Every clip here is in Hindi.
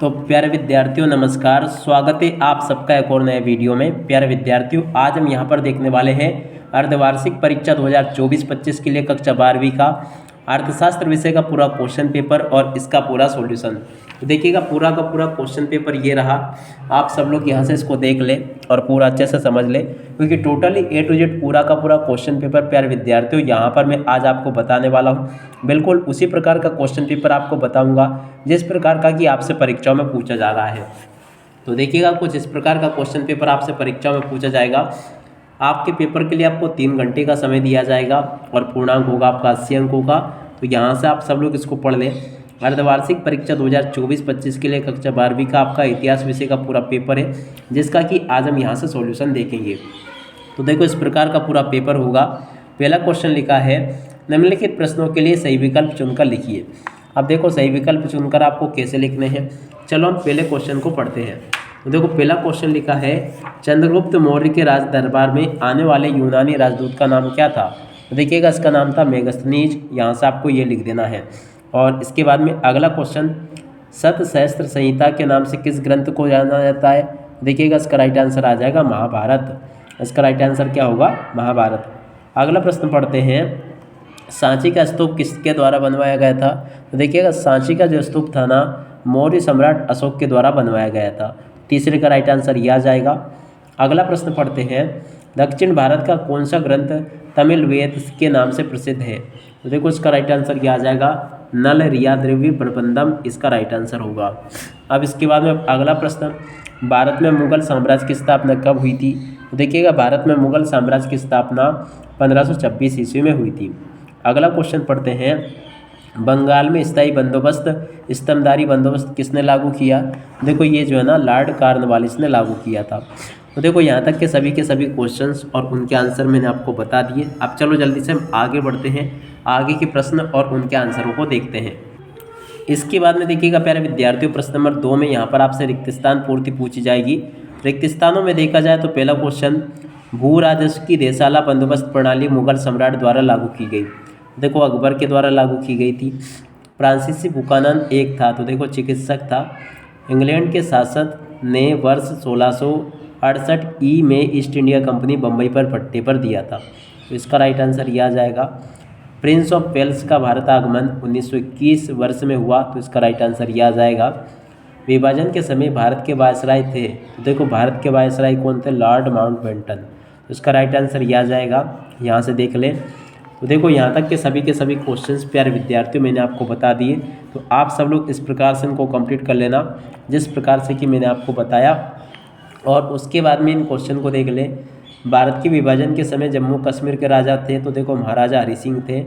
तो प्यारे विद्यार्थियों नमस्कार, स्वागत है आप सबका एक और नए वीडियो में। प्यारे विद्यार्थियों, आज हम यहाँ पर देखने वाले हैं अर्धवार्षिक परीक्षा 2024-25 के लिए कक्षा 12वीं का अर्थशास्त्र विषय का पूरा क्वेश्चन पेपर और इसका पूरा सॉल्यूशन। तो देखिएगा, पूरा का पूरा क्वेश्चन पेपर ये रहा। आप सब लोग यहाँ से इसको देख ले और पूरा अच्छे से समझ ले, क्योंकि टोटली A to Z पूरा का पूरा क्वेश्चन पेपर प्यारे विद्यार्थियों यहाँ पर मैं आज आपको बताने वाला हूँ। बिल्कुल उसी प्रकार का क्वेश्चन पेपर आपको बताऊँगा जिस प्रकार का कि आपसे परीक्षाओं में पूछा जा रहा है। तो देखिएगा, कुछ इस प्रकार का क्वेश्चन पेपर आपसे परीक्षा में पूछा जाएगा। आपके पेपर के लिए आपको 3 घंटे का समय दिया जाएगा और पूर्णांक होगा आपका 80 अंकों का। तो यहाँ से आप सब लोग इसको पढ़ लें। अर्धवार्षिक परीक्षा 2024-25 के लिए कक्षा 12वीं का आपका इतिहास विषय का पूरा पेपर है, जिसका कि आज हम यहाँ से सॉल्यूशन देखेंगे। तो देखो, इस प्रकार का पूरा पेपर होगा। पहला क्वेश्चन लिखा है, निम्नलिखित प्रश्नों के लिए सही विकल्प चुनकर लिखिए। अब देखो, सही विकल्प चुनकर आपको कैसे लिखने हैं, चलो हम पहले क्वेश्चन को पढ़ते हैं। तो देखो, पहला क्वेश्चन लिखा है, चंद्रगुप्त मौर्य के राज दरबार में आने वाले यूनानी राजदूत का नाम क्या था। तो देखिएगा, इसका नाम था मेगस्थनीज। यहाँ से आपको ये लिख देना है। और इसके बाद में अगला क्वेश्चन, सतसहस्त्र संहिता के नाम से किस ग्रंथ को जाना जाता है। देखिएगा, इसका राइट आंसर आ जाएगा महाभारत। इसका राइट आंसर क्या होगा, महाभारत। अगला प्रश्न पढ़ते हैं, सांची का स्तूप किसके द्वारा बनवाया गया था। तो देखिएगा, सांची का जो स्तूप था ना, मौर्य सम्राट अशोक के द्वारा बनवाया गया था। तीसरे का राइट आंसर यह आ जाएगा। अगला प्रश्न पढ़ते हैं, दक्षिण भारत का कौन सा ग्रंथ तमिल वेद के नाम से प्रसिद्ध है। तो देखो, इसका राइट आंसर यह आ जाएगा, नल रियाद्रवी प्रबंधम इसका राइट आंसर होगा। अब इसके बाद में अगला प्रश्न, भारत में मुगल साम्राज्य की स्थापना कब हुई थी। तो देखिएगा, भारत में मुगल साम्राज्य की स्थापना 1526 ईस्वी में हुई थी। अगला क्वेश्चन पढ़ते हैं, बंगाल में स्थायी बंदोबस्त स्तंभदारी बंदोबस्त किसने लागू किया। देखो, ये जो है ना, लॉर्ड कॉर्नवालिस ने लागू किया था। तो देखो, यहाँ तक के सभी क्वेश्चंस और उनके आंसर मैंने आपको बता दिए। अब चलो जल्दी से हम आगे बढ़ते हैं, आगे के प्रश्न और उनके आंसरों को देखते हैं। इसके बाद में देखिएगा प्यारे विद्यार्थियों, प्रश्न नंबर 2 में यहाँ पर आपसे रिक्त स्थान पूर्ति पूछी जाएगी। रिक्त स्थानों में देखा जाए तो पहला क्वेश्चन, भू राजस्व की देशाला बंदोबस्त प्रणाली मुगल सम्राट द्वारा लागू की गई। देखो, अकबर के द्वारा लागू की गई थी। फ्रांसीसी बुकानन एक था, तो देखो चिकित्सक था। इंग्लैंड के शासक ने वर्ष 1668 ई में ईस्ट इंडिया कंपनी बम्बई पर पट्टे पर दिया था। तो इसका राइट आंसर यह आ जाएगा। प्रिंस ऑफ वेल्स का भारत आगमन 1921 वर्ष में हुआ। तो इसका राइट आंसर यह आ जाएगा। विभाजन के समय भारत के वायसराय थे। तो देखो, भारत के वायसराय कौन थे, लॉर्ड माउंटबेटन। तो इसका राइट आंसर यह आ जाएगा। यहाँ से देख लें। तो देखो, यहाँ तक के सभी क्वेश्चंस प्यारे विद्यार्थियों मैंने आपको बता दिए। तो आप सब लोग इस प्रकार से इनको कंप्लीट कर लेना जिस प्रकार से कि मैंने आपको बताया। और उसके बाद में इन क्वेश्चन को देख लें। भारत के विभाजन के समय जम्मू कश्मीर के राजा थे, तो देखो महाराजा हरि सिंह थे।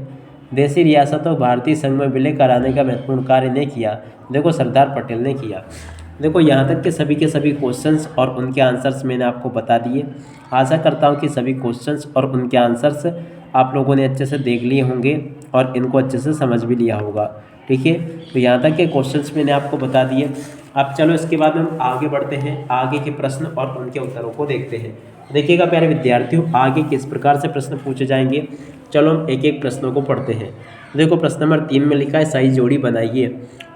देशी रियासतों भारतीय संघ में विलय कराने का महत्वपूर्ण कार्य ने किया। देखो, सरदार पटेल ने किया। देखो, यहाँ तक के सभी क्वेश्चंस और उनके आंसर्स मैंने आपको बता दिए। आशा करता हूँ कि सभी क्वेश्चंस और उनके आंसर्स आप लोगों ने अच्छे से देख लिए होंगे और इनको अच्छे से समझ भी लिया होगा। ठीक है, तो यहाँ तक के क्वेश्चंस मैंने आपको बता दिए। अब चलो इसके बाद हम आगे बढ़ते हैं, आगे के प्रश्न और उनके उत्तरों को देखते हैं। देखिएगा प्यारे विद्यार्थियों, आगे किस प्रकार से प्रश्न पूछे जाएंगे। चलो हम एक एक प्रश्नों को पढ़ते हैं। देखो, प्रश्न नंबर 3 में लिखा है, सही जोड़ी बनाइए।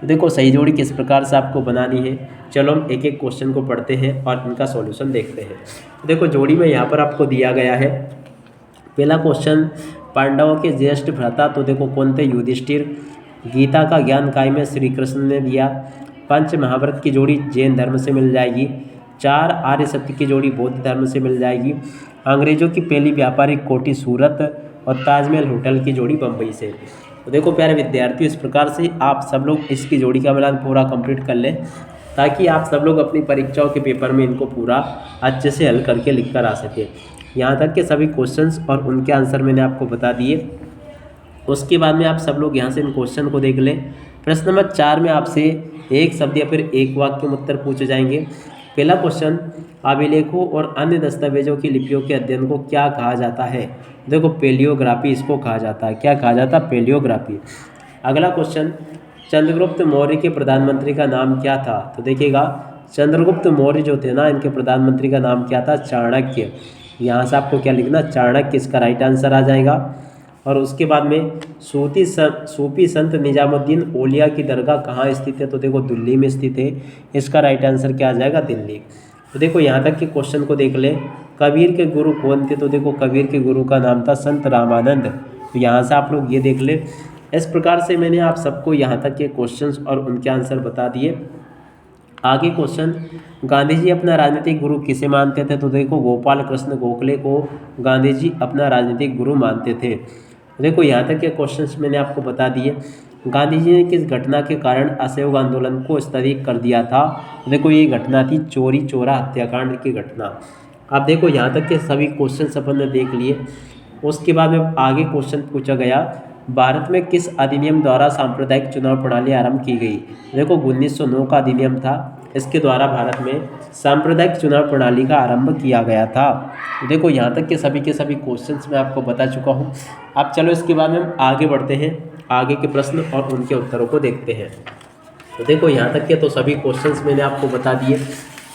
देखो, सही जोड़ी किस प्रकार से आपको बनानी है, चलो हम एक एक क्वेश्चन को पढ़ते हैं और इनका सॉल्यूशन देखते हैं। देखो, जोड़ी में यहाँ पर आपको दिया गया है। पहला क्वेश्चन, पांडवों के ज्येष्ठ भ्राता तो देखो कौन थे, युधिष्ठिर। गीता का ज्ञान काय में श्री कृष्ण ने दिया। पंच महाभारत की जोड़ी जैन धर्म से मिल जाएगी। 4 आर्य सत्य की जोड़ी बौद्ध धर्म से मिल जाएगी। अंग्रेजों की पहली व्यापारिक कोठी सूरत और ताजमहल होटल की जोड़ी बम्बई से। तो देखो प्यारे विद्यार्थियों, इस प्रकार से आप सब लोग इसकी जोड़ी का मिलान पूरा कंप्लीट कर लें, ताकि आप सब लोग अपनी परीक्षाओं के पेपर में इनको पूरा अच्छे से हल करके लिख कर आ सकें। यहाँ तक के सभी क्वेश्चंस और उनके आंसर मैंने आपको बता दिए। उसके बाद में आप सब लोग यहाँ से इन क्वेश्चन को देख लें। प्रश्न नंबर 4 में आपसे एक शब्द या फिर एक वाक्य में उत्तर पूछे जाएंगे। पहला क्वेश्चन, अभिलेखों और अन्य दस्तावेजों की लिपियों के अध्ययन को क्या कहा जाता है। देखो, पेलियोग्राफी इसको कहा जाता है। क्या कहा जाता है, पेलियोग्राफी। अगला क्वेश्चन, चंद्रगुप्त मौर्य के प्रधानमंत्री का नाम क्या था। तो देखिएगा, चंद्रगुप्त मौर्य जो थे ना, इनके प्रधानमंत्री का नाम क्या था, चाणक्य। यहाँ से आपको क्या लिखना, चाणक्य इसका राइट आंसर आ जाएगा। और उसके बाद में सूफी संत निजामुद्दीन औलिया की दरगाह कहाँ स्थित है, तो देखो दिल्ली में स्थित है। इसका राइट आंसर क्या आ जाएगा, दिल्ली। तो देखो यहाँ तक के क्वेश्चन को देख ले। कबीर के गुरु कौन थे, तो देखो कबीर के गुरु का नाम था संत रामानंद। तो यहाँ से आप लोग ये देख ले। इस प्रकार से मैंने आप सबको यहाँ तक के क्वेश्चंस और उनके आंसर बता दिए। आगे क्वेश्चन, गांधी जी अपना राजनीतिक गुरु किसे मानते थे, तो देखो गोपाल कृष्ण गोखले को गांधी जी अपना राजनीतिक गुरु मानते थे। देखो यहाँ तक के क्वेश्चंस मैंने आपको बता दिए। गांधी जी ने किस घटना के कारण असहयोग आंदोलन को स्थगित कर दिया था, देखो ये घटना थी चोरी चोरा हत्याकांड की घटना। अब देखो यहाँ तक के सभी क्वेश्चंस अपन ने देख लिए। उसके बाद में आगे क्वेश्चन पूछा गया, भारत में किस अधिनियम द्वारा सांप्रदायिक चुनाव प्रणाली आरंभ की गई, देखो 1909 का अधिनियम था। इसके द्वारा भारत में सांप्रदायिक चुनाव प्रणाली का आरंभ किया गया था। देखो यहाँ तक के सभी क्वेश्चंस मैं आपको बता चुका हूँ। अब चलो इसके बाद में हम आगे बढ़ते हैं, आगे के प्रश्न और उनके उत्तरों को देखते हैं। तो देखो यहाँ तक के तो सभी क्वेश्चंस मैंने आपको बता दिए।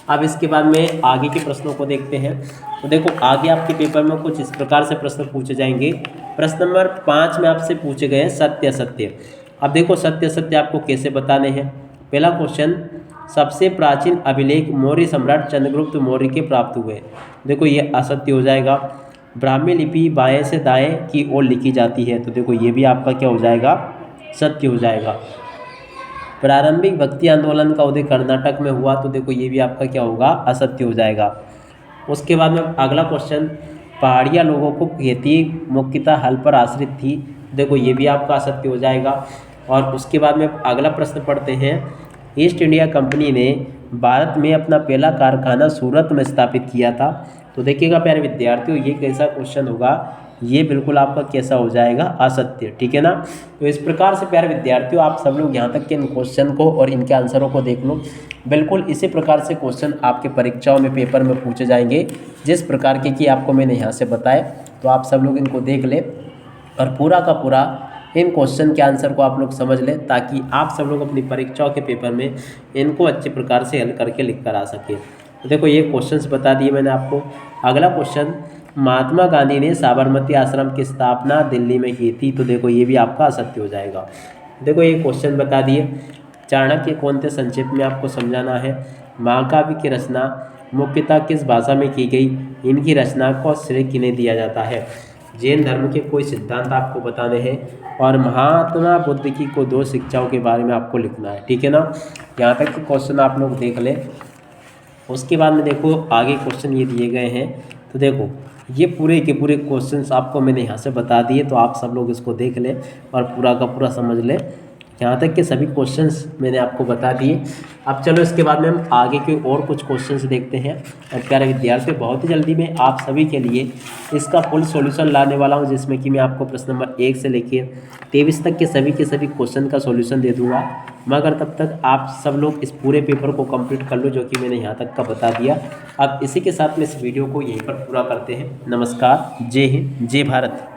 अब इसके बाद में आगे के प्रश्नों को देखते हैं। तो देखो आगे आपके पेपर में कुछ इस प्रकार से प्रश्न पूछे जाएंगे। प्रश्न नंबर 5 में आपसे पूछे गए हैं सत्य असत्य। अब देखो सत्य असत्य आपको कैसे बताने हैं। पहला क्वेश्चन, सबसे प्राचीन अभिलेख मौर्य सम्राट चंद्रगुप्त मौर्य के प्राप्त हुए, देखो ये असत्य हो जाएगा। ब्राह्मी लिपि बाएं से दाएं की ओर लिखी जाती है, तो देखो ये भी आपका क्या हो जाएगा, सत्य हो जाएगा। प्रारंभिक भक्ति आंदोलन का उदय कर्नाटक में हुआ, तो देखो ये भी आपका क्या होगा, असत्य हो जाएगा। उसके बाद में अगला क्वेश्चन, पहाड़िया लोगों को खेती मुख्यतः हल पर आश्रित थी, देखो ये भी आपका असत्य हो जाएगा। और उसके बाद में अगला प्रश्न पढ़ते हैं, ईस्ट इंडिया कंपनी ने भारत में अपना पहला कारखाना सूरत में स्थापित किया था, तो देखिएगा प्यारे विद्यार्थियों ये कैसा क्वेश्चन होगा, ये बिल्कुल आपका कैसा हो जाएगा, असत्य, ठीक है ना। तो इस प्रकार से प्यारे विद्यार्थियों आप सब लोग यहाँ तक के इन क्वेश्चन को और इनके आंसरों को देख लो। बिल्कुल इसी प्रकार से क्वेश्चन आपके परीक्षाओं में पेपर में पूछे जाएंगे, जिस प्रकार के कि आपको मैंने यहाँ से बताए। तो आप सब लोग इनको देख ले और पूरा का पूरा इन क्वेश्चन के आंसर को आप लोग समझ लें, ताकि आप सब लोग अपनी परीक्षाओं के पेपर में इनको अच्छे प्रकार से हल करके लिख कर आ सकें। तो देखो ये क्वेश्चंस बता दिए मैंने आपको। अगला क्वेश्चन, महात्मा गांधी ने साबरमती आश्रम की स्थापना दिल्ली में की थी, तो देखो ये भी आपका असत्य हो जाएगा। देखो ये क्वेश्चन बता दिए। चाणक्य कौन थे, संक्षेप में आपको समझाना है। महाकाव्य की रचना मुख्यतः किस भाषा में की गई, इनकी रचना को श्रेय किन्हें दिया जाता है। जैन धर्म के कोई सिद्धांत आपको बताने हैं और महात्मा बुद्ध की को 2 शिक्षाओं के बारे में आपको लिखना है, ठीक है ना। यहाँ तक के क्वेश्चन आप लोग देख लें। उसके बाद में देखो आगे क्वेश्चन ये दिए गए हैं, तो देखो ये पूरे के पूरे क्वेश्चंस आपको मैंने यहाँ से बता दिए, तो आप सब लोग इसको देख लें और पूरा का पूरा समझ लें। यहाँ तक के सभी क्वेश्चंस मैंने आपको बता दिए। अब चलो इसके बाद में हम आगे के और कुछ क्वेश्चंस देखते हैं। और प्यारे विद्यार्थियों बहुत ही जल्दी में आप सभी के लिए इसका फुल सॉल्यूशन लाने वाला हूँ, जिसमें कि मैं आपको प्रश्न नंबर 1 से लेकर 23 तक के सभी क्वेश्चन का सॉल्यूशन दे दूँगा। मगर तब तक आप सब लोग इस पूरे पेपर को कंप्लीट कर लो, जो कि मैंने यहाँ तक का बता दिया। अब इसी के साथ में इस वीडियो को यहीं पर पूरा करते हैं। नमस्कार, जय हिंद, जय भारत।